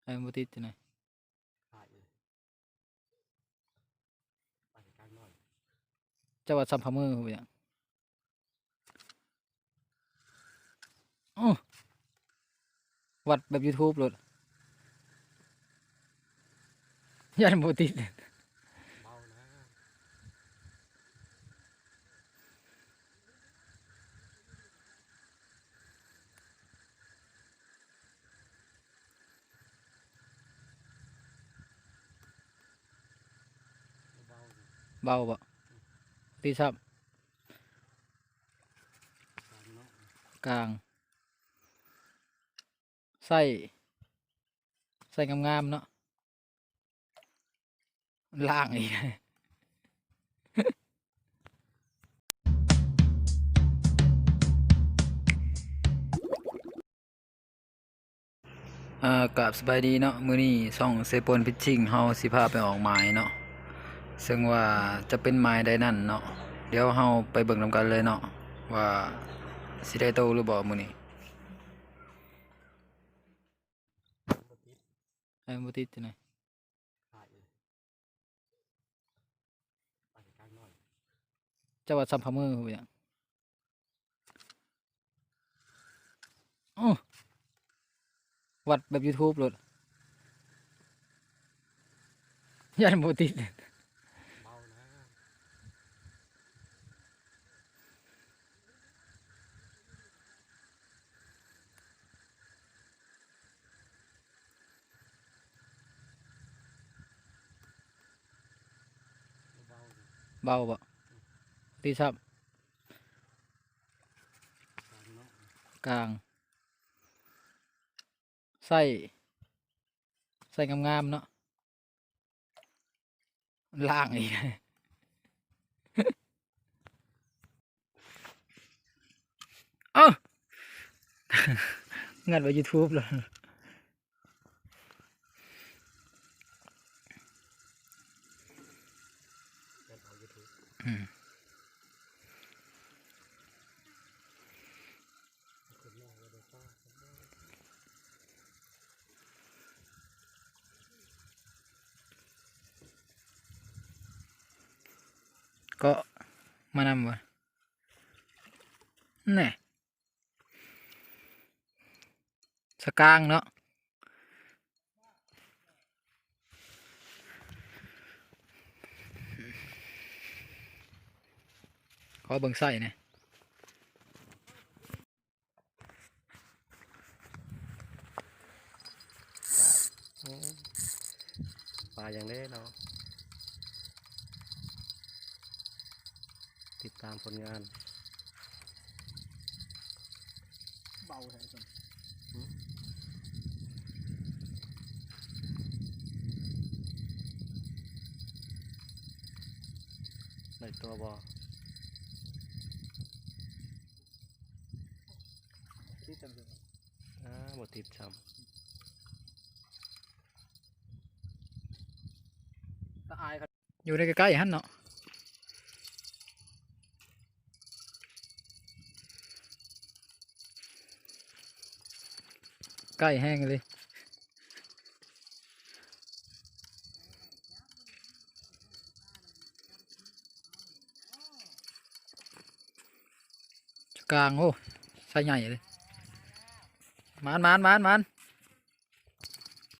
ไอ้โมติดจะไหนเจ้าว่าซัมพามือหูอย่างวัดแบบ YouTube เลยยันโมติดเบาบ่ตีซับกลางไส้งามๆเนาะล่างอีก กับสบายดีเนาะมื้อนี้ช่องเซปนพิชชิ่งเฮาสิพาไปออกหมายเนาะซึ่งว่าจะเป็นหมายใดนั่นเนาะเดี๋ยวเฮาไปเบิ่งนำกันเลยเนาะว่าสิได้โตหรือบ่มื้อนี้ไอ้บ่ติดจังได๋เจ้าว่าซัมพามือหูอย่างวัดแบบ YouTube เลยยันบ่ติดเบาบ่ตีซับกลางไส้งามๆเนาะล่างอีก เอ้า งัดไว้ YouTube เลยก็มานำวะแน่สกางเนาะขอเบิ่งไส้เนี่ยปลาอย่างเล่เนาะติดตามผลงานเบาแท้จังในตัวบ่ติดจังเลย หมดติดช้ ตาอายครับอยู่ในใกล้ๆหั่นเนาะใกล้แห้งเลยกลางโอ้ไส้ใหญ่เลยมัน